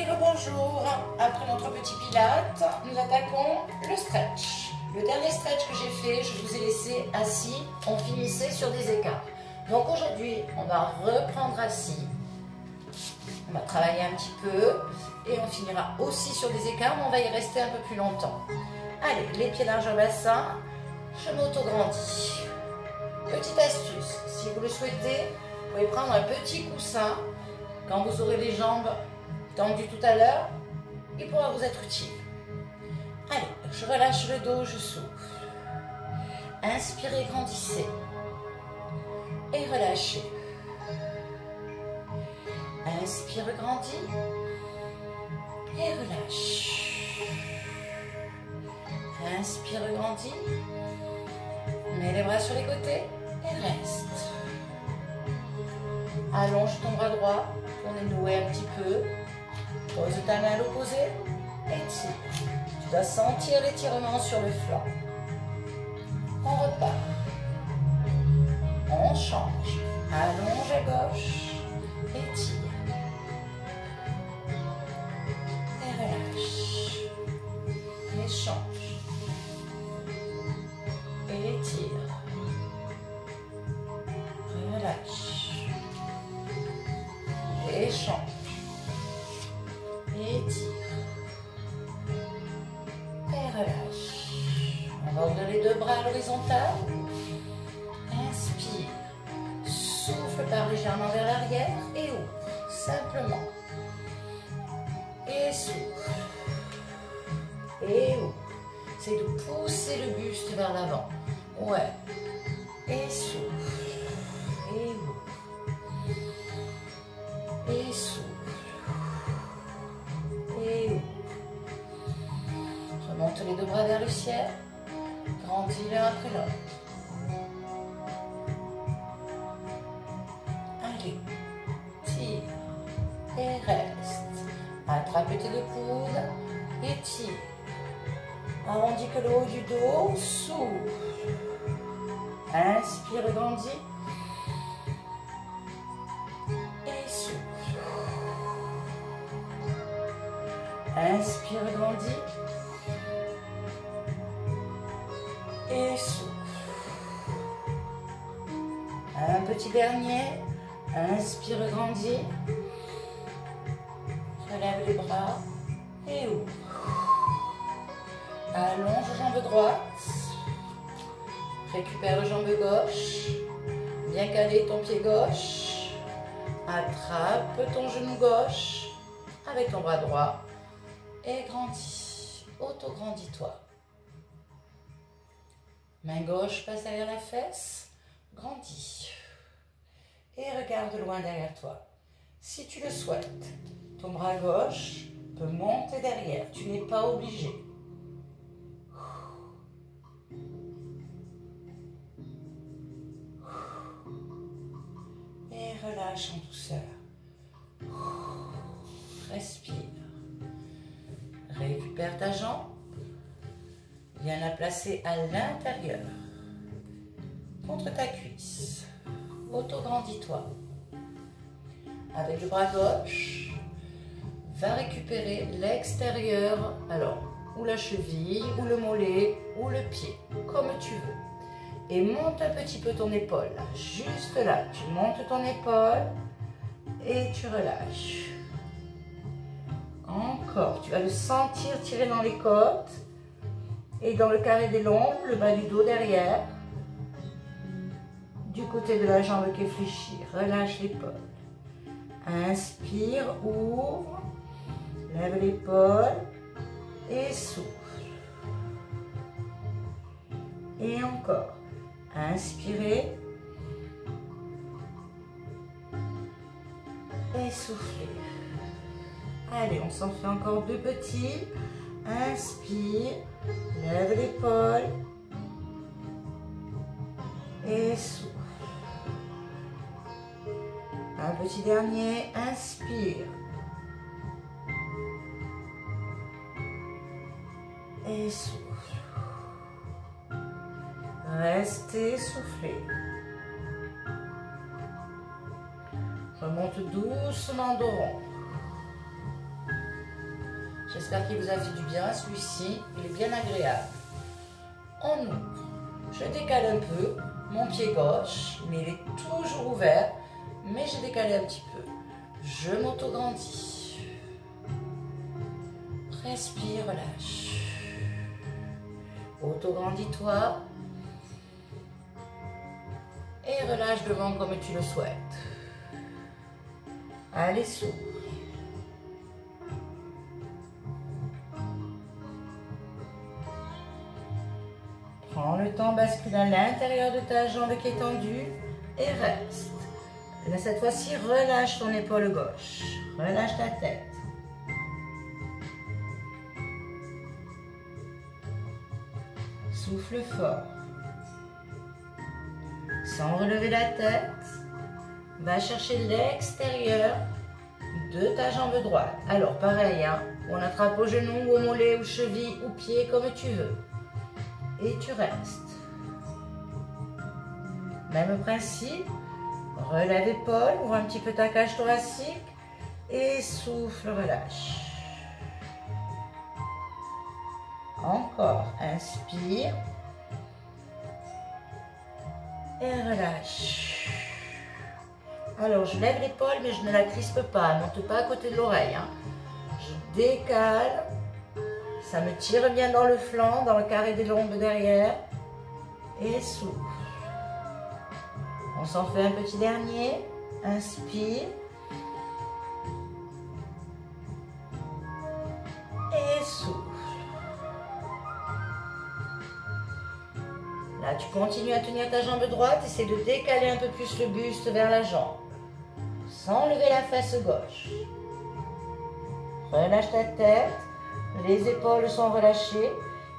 Et le bonjour. Après notre petit pilate, nous attaquons le stretch. Le dernier stretch que j'ai fait, je vous ai laissé assis. On finissait sur des écarts. Donc aujourd'hui, on va reprendre assis. On va travailler un petit peu et on finira aussi sur des écarts, mais on va y rester un peu plus longtemps. Allez, les pieds larges au bassin, je m'auto-grandis. Petite astuce, si vous le souhaitez, vous pouvez prendre un petit coussin. Quand vous aurez les jambes tendues tout à l'heure, il pourra vous être utile. Allez, je relâche le dos, je souffle. Inspirez, grandissez. Et relâchez. Inspire, grandis. Et relâche. Inspire, grandis. Mets les bras sur les côtés et reste. Allonge ton bras droit pour nouer un petit peu. Pose ta main à l'opposé et tire. Tu dois sentir l'étirement sur le flanc. On repart. On change. Allonge à gauche et tire. Et relâche. Et change. Et tire. Relâche. Et change. Et tire. Et relâche. On va ouvrir les deux bras à l'horizontale. Inspire. Souffle par légèrement vers l'arrière et ouvre. Simplement. Et souffle. Et ouvre. C'est de pousser le buste vers l'avant. Ouais. Et souffle. Et ouvre. Et souffle. Et ouvre. Remonte les deux bras vers le ciel. Grandis l'un après l'autre. Allez. Tire. Et reste. Attrape tes deux coudes. Et tire. Arrondis que le haut du dos. Souffle. Inspire, grandis. Et souffle. Inspire, grandis. Et souffle. Un petit dernier. Inspire, grandis. Relève les bras et ouvre. Allonge jambe droite. Récupère jambe gauche. Bien caler ton pied gauche. Attrape ton genou gauche avec ton bras droit. Et grandis. Auto-grandis-toi. Main gauche passe derrière la fesse. Grandis. Et regarde loin derrière toi. Si tu le souhaites, ton bras gauche peut monter derrière. Tu n'es pas obligé. Et relâche en douceur. Respire. Récupère ta jambe. Viens la placer à l'intérieur. Contre ta cuisse. Auto-grandis-toi. Avec le bras gauche, va récupérer l'extérieur. Alors, ou la cheville, ou le mollet, ou le pied, comme tu veux. Et monte un petit peu ton épaule. Juste là, tu montes ton épaule et tu relâches. Encore, tu vas le sentir tirer dans les côtes et dans le carré des lombes, le bas du dos derrière. Du côté de la jambe qui est fléchie, relâche l'épaule. Inspire, ouvre, lève l'épaule et souffle. Et encore. Inspirez et soufflez. Allez, on s'en fait encore deux petits. Inspire, lève l'épaule et souffle. Un petit dernier, inspire et souffle. Restez soufflé. Remonte doucement dos rond. J'espère qu'il vous a fait du bien. Celui-ci, il est bien agréable. On ouvre. Je décale un peu mon pied gauche, mais il est toujours ouvert. Mais j'ai décalé un petit peu. Je m'auto-grandis. Respire, relâche. Auto-grandis-toi. Et relâche devant comme tu le souhaites. Allez, souffle. Prends le temps, bascule à l'intérieur de ta jambe qui est tendue et reste. Là, cette fois-ci, relâche ton épaule gauche. Relâche ta tête. Souffle fort. Sans relever la tête, va chercher l'extérieur de ta jambe droite. Alors, pareil, hein, on attrape au genou, au mollet, aux chevilles, aux pieds, comme tu veux. Et tu restes. Même principe. Relève l'épaule, ouvre un petit peu ta cage thoracique. Et souffle, relâche. Encore, inspire. Et relâche. Alors, je lève l'épaule, mais je ne la crispe pas. Ne monte pas à côté de l'oreille. Hein. Je décale. Ça me tire bien dans le flanc, dans le carré des lombes derrière. Et souffle. On s'en fait un petit dernier. Inspire. Et souffle. Là, tu continues à tenir ta jambe droite. Essaie de décaler un peu plus le buste vers la jambe. Sans lever la fesse gauche. Relâche ta tête. Les épaules sont relâchées.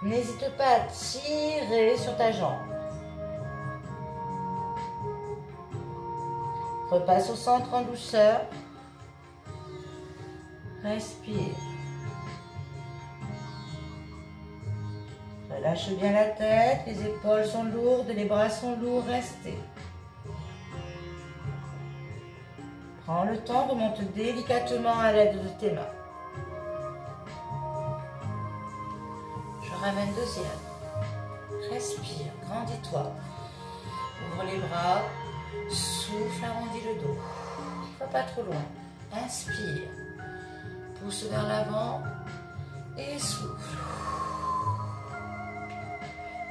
N'hésite pas à tirer sur ta jambe. Repasse au centre en douceur. Respire. Relâche bien la tête, les épaules sont lourdes, les bras sont lourds, restez. Prends le temps, remonte délicatement à l'aide de tes mains. Je ramène deuxième. Respire, grandis-toi. Ouvre les bras, souffle, arrondis le dos. Va pas trop loin. Inspire. Pousse vers l'avant et souffle.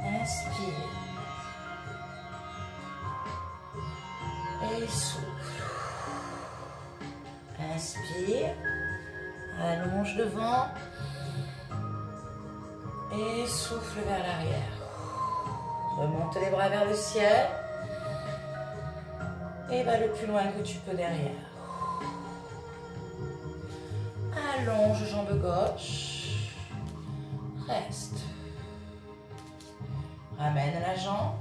Inspire. Et souffle. Inspire. Allonge devant. Et souffle vers l'arrière. Remonte les bras vers le ciel. Et va le plus loin que tu peux derrière. Allonge jambe gauche. Reste. Ramène la jambe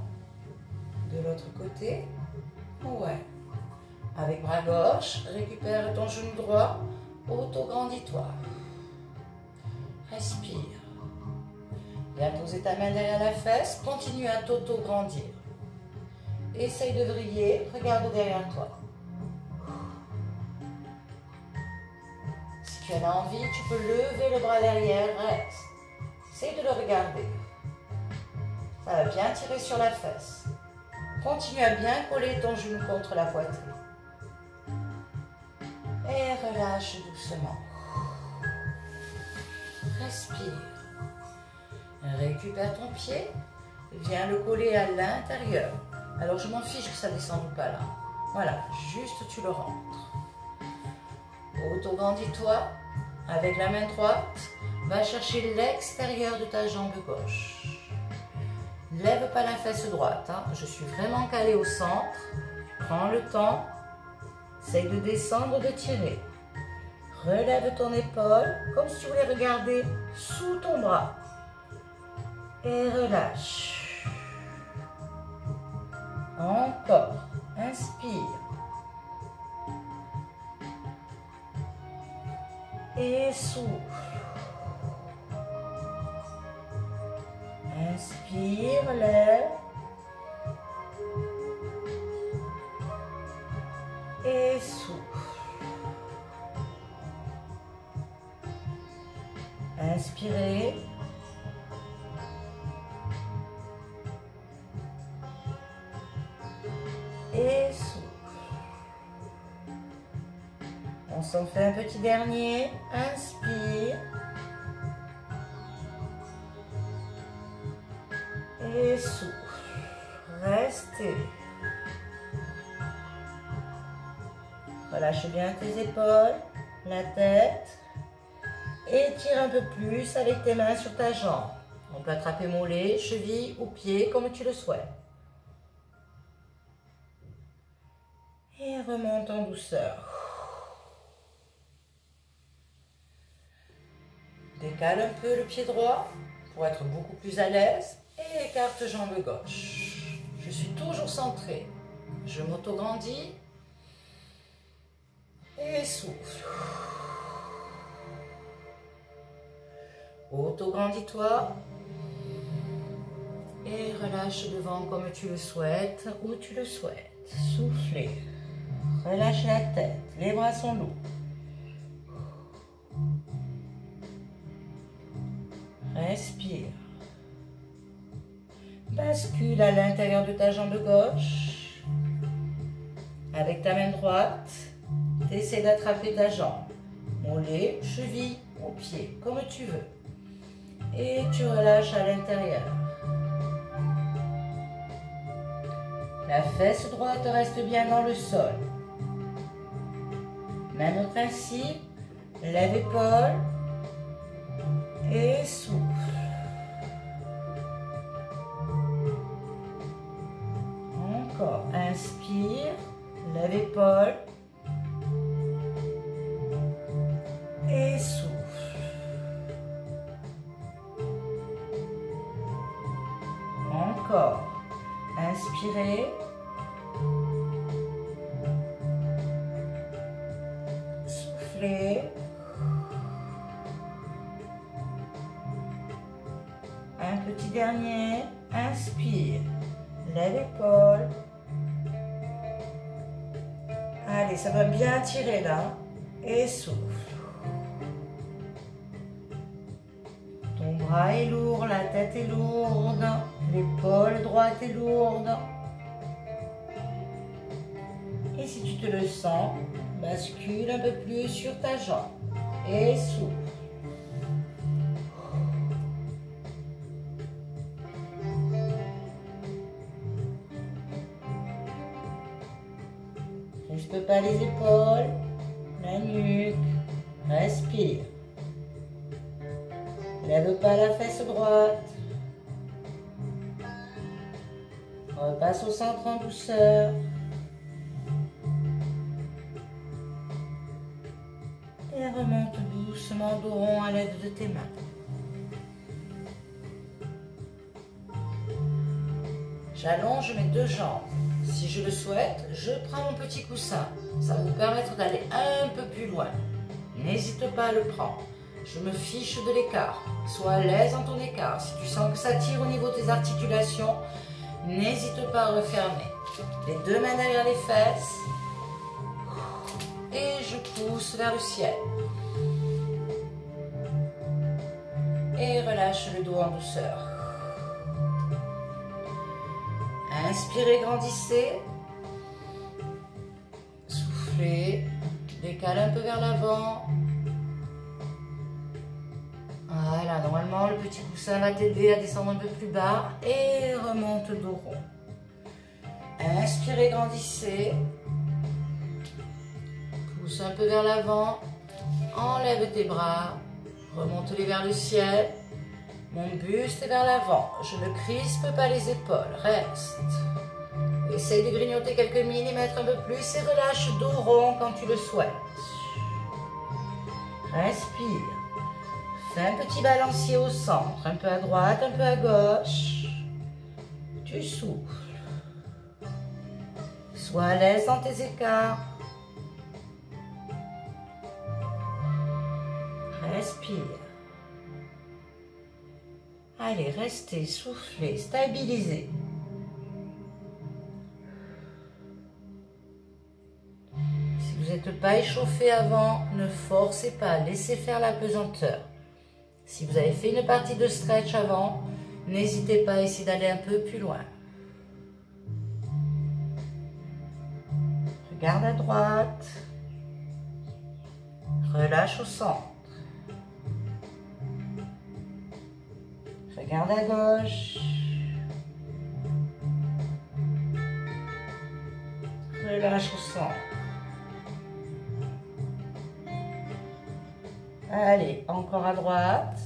de l'autre côté. Ouais. Avec bras gauche, récupère ton genou droit. Auto-grandis-toi. Respire. Viens poser ta main derrière la fesse. Continue à t'auto-grandir. Essaye de vriller. Regarde derrière toi. Si tu en as envie, tu peux lever le bras derrière. Reste. Essaye de le regarder. Ça va bien tirer sur la fesse. Continue à bien coller ton genou contre la poitrine. Et relâche doucement. Respire. Récupère ton pied. Viens le coller à l'intérieur. Alors je m'en fiche que ça descende ou pas là. Voilà, juste tu le rentres. Auto-grandis-toi. Avec la main droite, va chercher l'extérieur de ta jambe gauche. Lève pas la fesse droite. Hein. Je suis vraiment calée au centre. Prends le temps. Essaye de descendre, de tirer. Relève ton épaule comme si tu voulais regarder sous ton bras. Et relâche. Encore. Inspire. Et souffle. Inspire, lève. Et souffle. Inspirez. Et souffle. On s'en fait un petit dernier. Inspire. Et souffle. Restez. Relâche bien tes épaules, la tête. Et tire un peu plus avec tes mains sur ta jambe. On peut attraper mollet, cheville ou pied comme tu le souhaites. Et remonte en douceur. Décale un peu le pied droit pour être beaucoup plus à l'aise et écarte jambe gauche. Je suis toujours centré. Je m'auto-grandis et souffle. Auto-grandis-toi et relâche devant comme tu le souhaites, où tu le souhaites. Soufflez. Relâche la tête, les bras sont lourds. Respire. Bascule à l'intérieur de ta jambe gauche. Avec ta main droite, essaie d'attraper ta jambe. Mollet, cheville ou pied, comme tu veux. Et tu relâches à l'intérieur. La fesse droite reste bien dans le sol. Même principe, lève épaule et souffle. Encore, inspire, lève épaule et souffle. Encore, inspirez. Soufflez. Un petit dernier. Inspire. Lève l'épaule. Allez, ça va bien tirer là. Et souffle. Ton bras est lourd, la tête est lourde. L'épaule droite est lourde. Et si tu te le sens, bascule un peu plus sur ta jambe et souffle. Risque pas les épaules, la nuque, respire. Lève pas la fesse droite. Repasse au centre en douceur. Et remonte doucement dos rond à l'aide de tes mains. J'allonge mes deux jambes. Si je le souhaite, je prends mon petit coussin. Ça va vous permettre d'aller un peu plus loin. N'hésite pas à le prendre. Je me fiche de l'écart. Sois à l'aise dans ton écart. Si tu sens que ça tire au niveau de tes articulations, n'hésite pas à refermer. Les deux mains derrière les fesses. Et je pousse vers le ciel. Et relâche le dos en douceur. Inspirez, grandissez. Soufflez. Décale un peu vers l'avant. Voilà, normalement le petit coussin va t'aider à descendre un peu plus bas. Et remonte dos rond. Inspirez, grandissez. Pousse un peu vers l'avant. Enlève tes bras. Remonte-les vers le ciel. Mon buste est vers l'avant. Je ne crispe pas les épaules. Reste. Essaye de grignoter quelques millimètres un peu plus et relâche dos rond quand tu le souhaites. Respire. Fais un petit balancier au centre. Un peu à droite, un peu à gauche. Tu souffles. Sois à l'aise dans tes écarts. Respire. Allez, restez, soufflez, stabilisez. Si vous n'êtes pas échauffé avant, ne forcez pas, laissez faire la pesanteur. Si vous avez fait une partie de stretch avant, n'hésitez pas à essayer d'aller un peu plus loin. Regarde à droite. Relâche au centre. Regarde à gauche. Relâche au centre. Allez, encore à droite.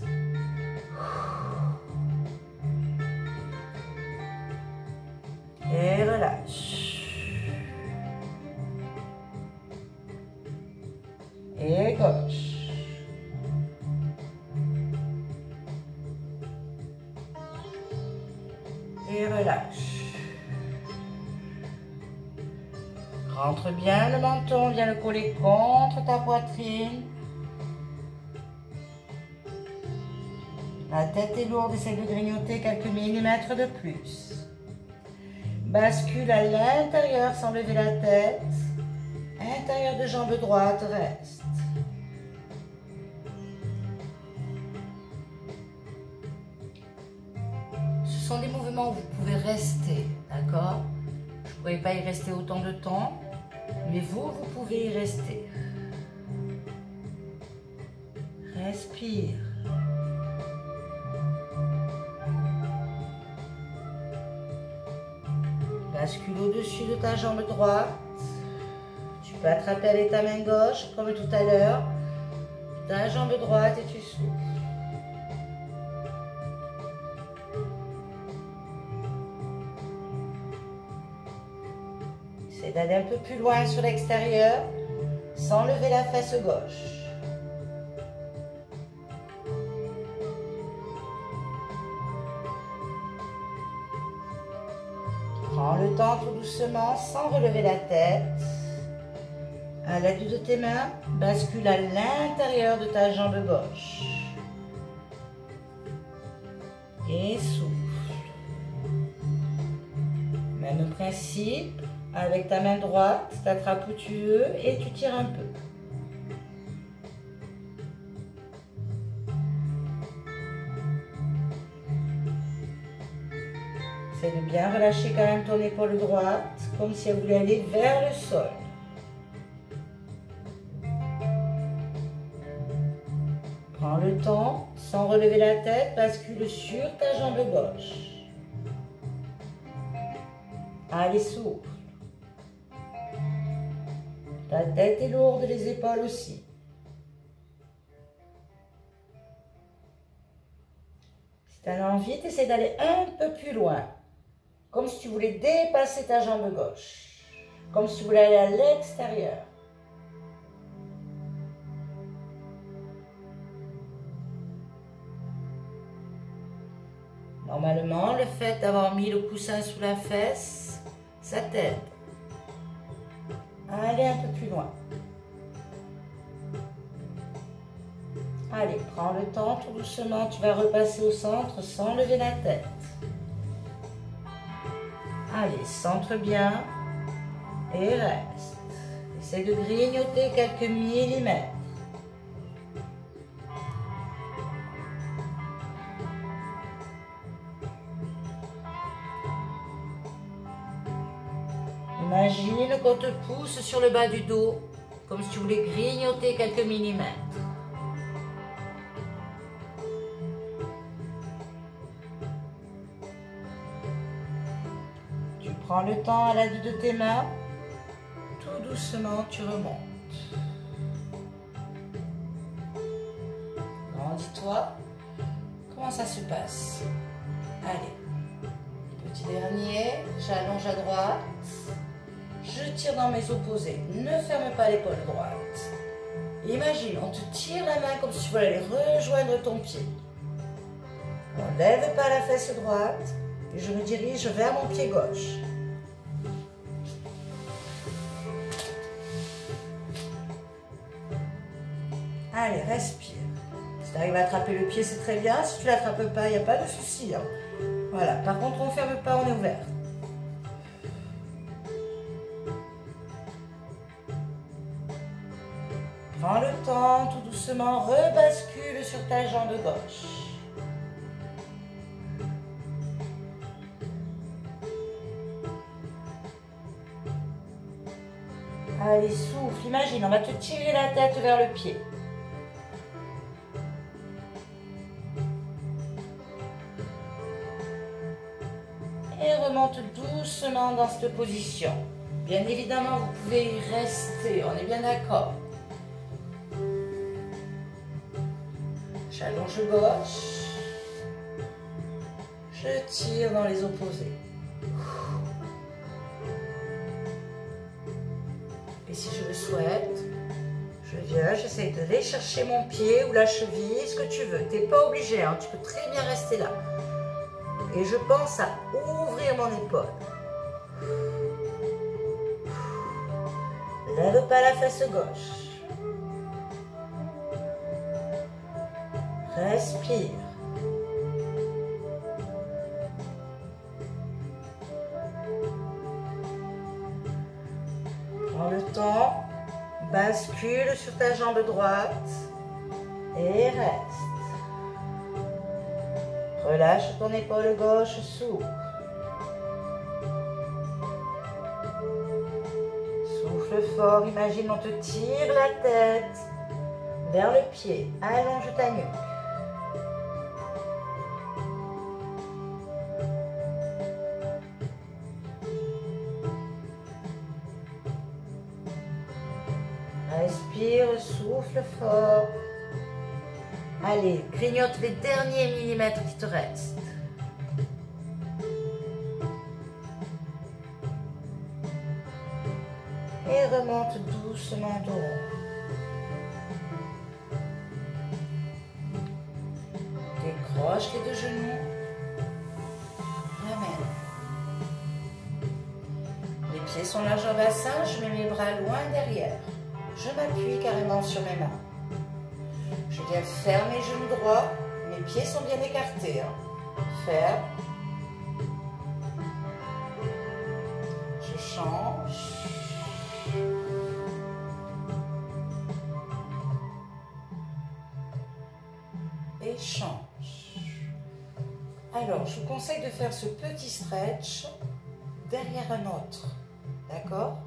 Et relâche. Et gauche. Et relâche. Rentre bien le menton, viens le coller contre ta poitrine. La tête est lourde, essaie de grignoter quelques millimètres de plus. Bascule à l'intérieur sans lever la tête. Intérieur de jambe droite, reste. Ce sont des mouvements où vous pouvez rester, d'accord? Je ne pourrais pas y rester autant de temps, mais vous pouvez y rester. Respire. Bascule au-dessus de ta jambe droite. Tu peux attraper avec ta main gauche, comme tout à l'heure, ta jambe droite et tu souffles. Essaie d'aller un peu plus loin sur l'extérieur, sans lever la fesse gauche. Prends le temps tout doucement, sans relever la tête. À l'aide de tes mains, bascule à l'intérieur de ta jambe gauche. Et souffle. Même principe, avec ta main droite, tu attrapes où tu veux et tu tires un peu. Essaie de bien relâcher quand même ton épaule droite, comme si elle voulait aller vers le sol. Prends le temps, sans relever la tête, bascule sur ta jambe gauche. Allez, souffle. Ta tête est lourde, les épaules aussi. Si tu as envie, tu essaies d'aller un peu plus loin. Comme si tu voulais dépasser ta jambe gauche. Comme si tu voulais aller à l'extérieur. Normalement, le fait d'avoir mis le coussin sous la fesse, ça t'aide. Allez un peu plus loin. Allez, prends le temps, tout doucement, tu vas repasser au centre sans lever la tête. Allez, centre bien et reste. Essaye de grignoter quelques millimètres. Imagine qu'on te pousse sur le bas du dos, comme si tu voulais grignoter quelques millimètres. Tu prends le temps à l'aide de tes mains, tout doucement tu remontes. Grandis-toi, comment ça se passe? Allez, petit dernier, j'allonge à droite. Je tire dans mes opposés. Ne ferme pas l'épaule droite. Imagine, on te tire la main comme si tu voulais aller rejoindre ton pied. On ne lève pas la fesse droite et je me dirige vers mon pied gauche. Allez, respire. Si tu arrives à attraper le pied, c'est très bien. Si tu ne l'attrapes pas, il n'y a pas de souci. Hein. Voilà, par contre, on ne ferme pas, on est ouvert. Prends le temps, tout doucement, rebascule sur ta jambe gauche. Allez, souffle, imagine, on va te tirer la tête vers le pied. Et remonte doucement dans cette position. Bien évidemment, vous pouvez y rester, on est bien d'accord. J'allonge gauche. Je tire dans les opposés. Et si je le souhaite, je viens, j'essaie d'aller chercher mon pied ou la cheville, ce que tu veux. Tu n'es pas obligé, hein, tu peux très bien rester là. Et je pense à ouvrir mon épaule. Lève pas la fesse gauche. Respire. Prends le temps, bascule sur ta jambe droite et reste. Relâche ton épaule gauche, s'ouvre. Souffle fort, imagine on te tire la tête vers le pied. Allonge ta nuque. Respire, souffle fort. Allez, grignote les derniers millimètres qui te restent. Et remonte doucement dos rond. Décroche les deux genoux. Ramène. Les pieds sont larges au bassin, je mets mes bras loin derrière. Je m'appuie carrément sur mes mains. Je viens fermer mes genoux droits, mes pieds sont bien écartés. Ferme. Je change. Et change. Alors, je vous conseille de faire ce petit stretch derrière un autre. D'accord ?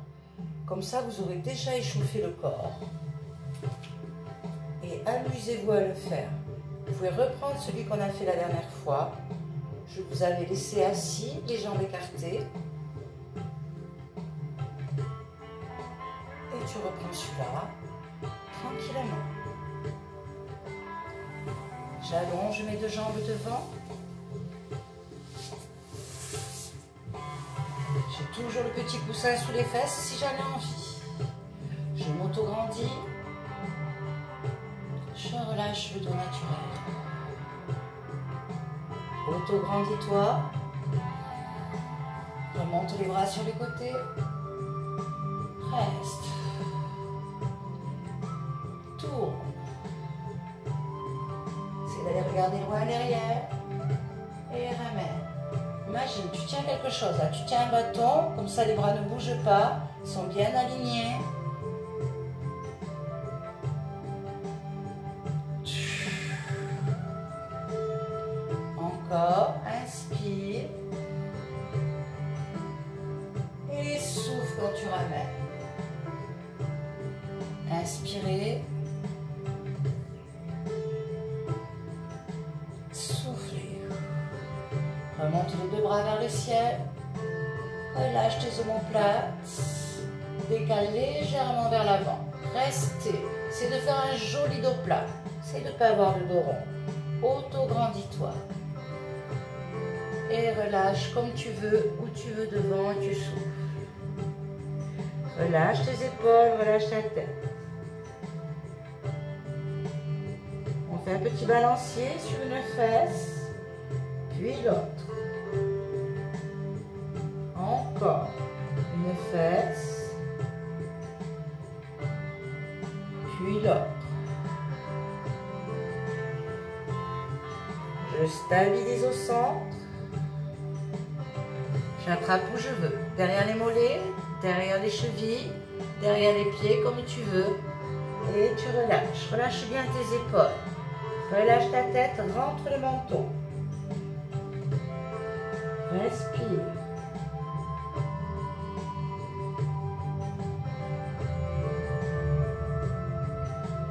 Comme ça, vous aurez déjà échauffé le corps. Et amusez-vous à le faire. Vous pouvez reprendre celui qu'on a fait la dernière fois. Je vous avais laissé assis, les jambes écartées. Et tu reprends celui-là, tranquillement. J'allonge mes deux jambes devant. J'ai toujours le petit coussin sous les fesses si j'en ai envie. Je m'auto-grandis. Je relâche le dos naturel. Auto-grandis-toi. Remonte les bras sur les côtés. Reste. Tourne. C'est d'aller regarder loin derrière. Et ramène. Imagine, tu tiens quelque chose. Là. Tu tiens un bâton, comme ça les bras ne bougent pas. Ils sont bien alignés. Encore, inspire. Et souffle quand tu ramènes. Inspirez. Soufflez. Remonte les deux bras vers le ciel. Relâche tes omoplates. Décale légèrement vers l'avant. Restez. C'est de faire un joli dos plat. C'est de ne pas avoir le dos rond. Auto-grandis-toi. Et relâche comme tu veux, où tu veux devant et tu souffles. Relâche tes épaules, relâche ta tête. On fait un petit balancier sur une fesse, puis l'autre. Encore une fesse, puis l'autre. Je stabilise au centre. J'attrape où je veux. Derrière les mollets, derrière les chevilles, derrière les pieds, comme tu veux. Et tu relâches. Relâche bien tes épaules. Relâche ta tête, rentre le menton. Respire.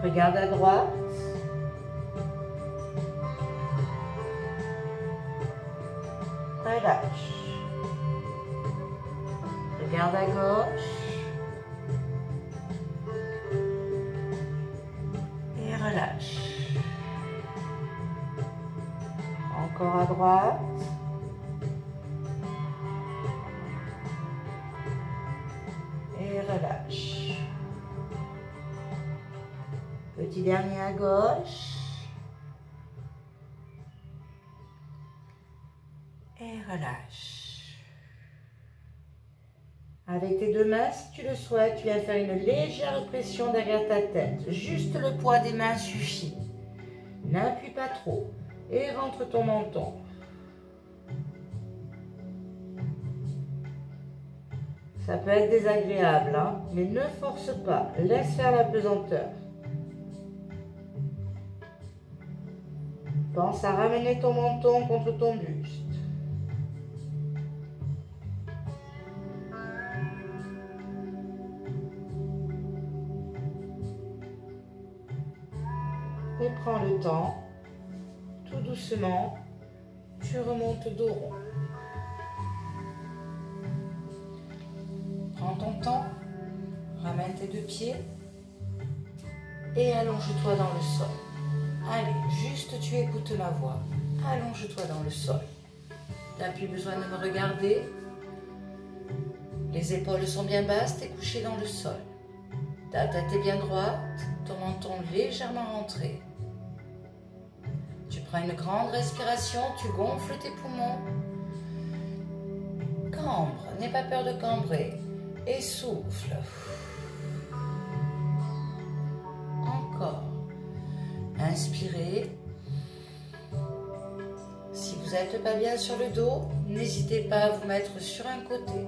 Regarde à droite. Relâche. Regarde à gauche. Et relâche. Encore à droite. Et relâche. Petit dernier à gauche. Et relâche. Avec tes deux mains, si tu le souhaites, tu viens faire une légère pression derrière ta tête. Juste le poids des mains suffit. N'appuie pas trop. Et rentre ton menton. Ça peut être désagréable, hein, mais ne force pas. Laisse faire la pesanteur. Pense à ramener ton menton contre ton buste. Et prends le temps, tout doucement, tu remontes dos rond. Prends ton temps, ramène tes deux pieds et allonge-toi dans le sol. Allez, juste tu écoutes ma voix. Allonge-toi dans le sol. Tu n'as plus besoin de me regarder. Les épaules sont bien basses, tu es couché dans le sol. Ta tête est bien droite, ton menton légèrement rentré. Tu prends une grande respiration, tu gonfles tes poumons. Cambre, n'aie pas peur de cambrer. Et souffle. Encore. Inspirez. Si vous n'êtes pas bien sur le dos, n'hésitez pas à vous mettre sur un côté.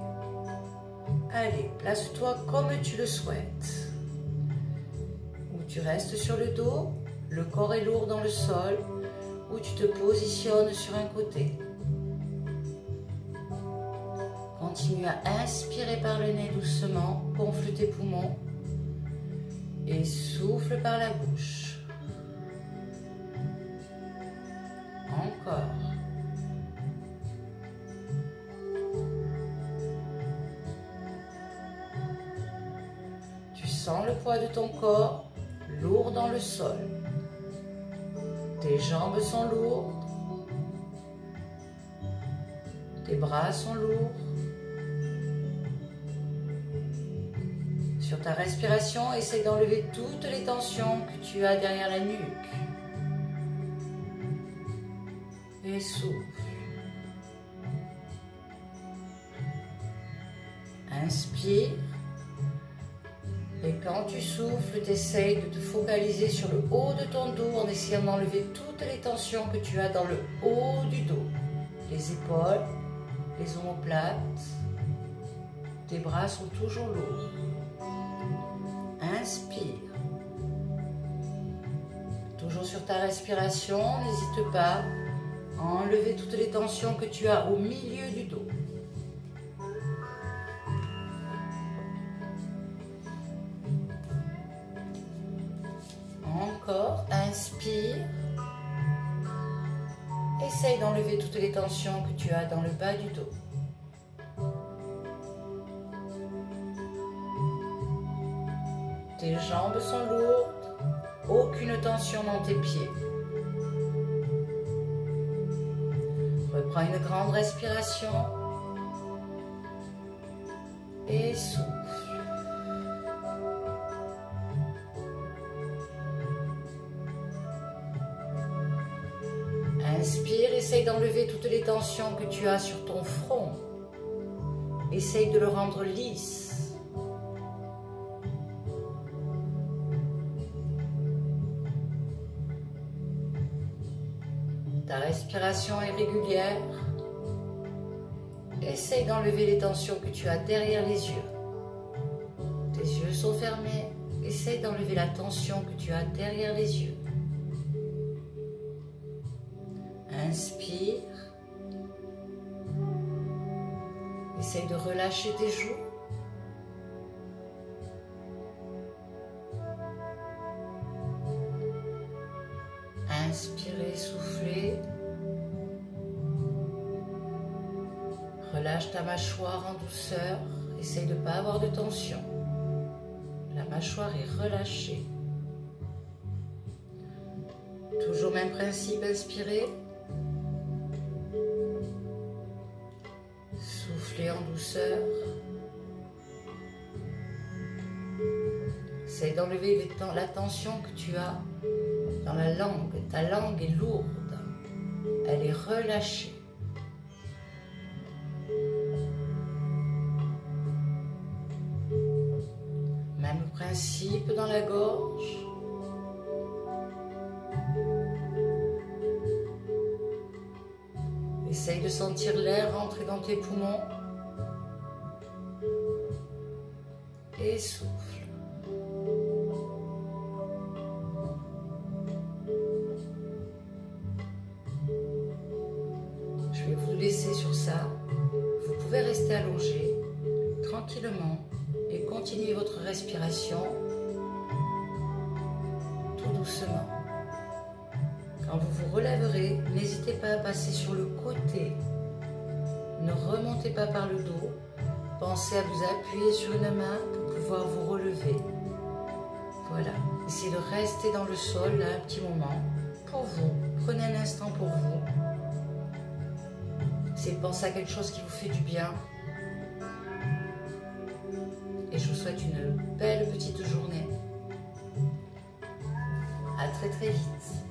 Allez, place-toi comme tu le souhaites. Ou tu restes sur le dos, le corps est lourd dans le sol, ou tu te positionnes sur un côté. Continue à inspirer par le nez doucement, gonfle tes poumons et souffle par la bouche. Encore. Tu sens le poids de ton corps lourd dans le sol. Tes jambes sont lourdes. Tes bras sont lourds. Sur ta respiration, essaie d'enlever toutes les tensions que tu as derrière la nuque. Et souffle. Inspire. Et quand tu souffles, tu essaies de te focaliser sur le haut de ton dos en essayant d'enlever toutes les tensions que tu as dans le haut du dos. Les épaules, les omoplates. Tes bras sont toujours lourds. Inspire. Toujours sur ta respiration, n'hésite pas à enlever toutes les tensions que tu as au milieu du dos. Encore, inspire. Essaye d'enlever toutes les tensions que tu as dans le bas du dos. Tes jambes sont lourdes, aucune tension dans tes pieds. Reprends une grande respiration et souffle. Inspire, essaye d'enlever toutes les tensions que tu as sur ton front. Essaye de le rendre lisse. Ta respiration est régulière. Essaye d'enlever les tensions que tu as derrière les yeux. Tes yeux sont fermés. essaye d'enlever la tension que tu as derrière les yeux. Inspire. Essaye de relâcher tes joues. Inspirez, soufflez. Relâche ta mâchoire en douceur. Essaye de ne pas avoir de tension. La mâchoire est relâchée. Toujours même principe, inspirez. Soufflez en douceur. Essaye d'enlever la tension que tu as dans la langue. Ta langue est lourde. Elle est relâchée. Même principe dans la gorge. Essaye de sentir l'air rentrer dans tes poumons. Et souffle. Je vais vous laisser sur ça. Vous pouvez rester allongé tranquillement et continuer votre respiration tout doucement. Quand vous vous relèverez, n'hésitez pas à passer sur le côté. Ne remontez pas par le dos. Pensez à vous appuyer sur une main pour pouvoir vous relever. Voilà. Essayez de rester dans le sol là un petit moment pour vous. Prenez un instant pour vous. Essayez de penser à quelque chose qui vous fait du bien. Et je vous souhaite une belle petite journée. À très très vite.